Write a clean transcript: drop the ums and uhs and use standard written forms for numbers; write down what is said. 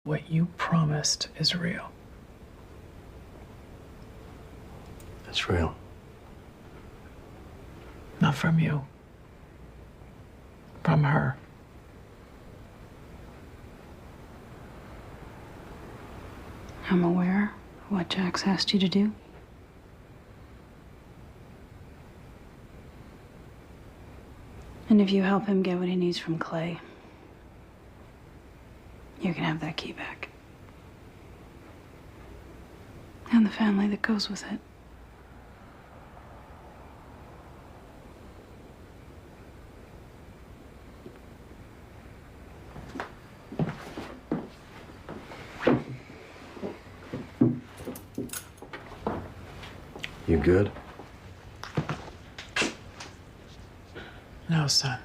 what you promised is real. It's real. Not from you. From her. I'm aware of what Jack's asked you to do. And if you help him get what he needs from Clay, you can have that key back. And the family that goes with it. You good? No, son.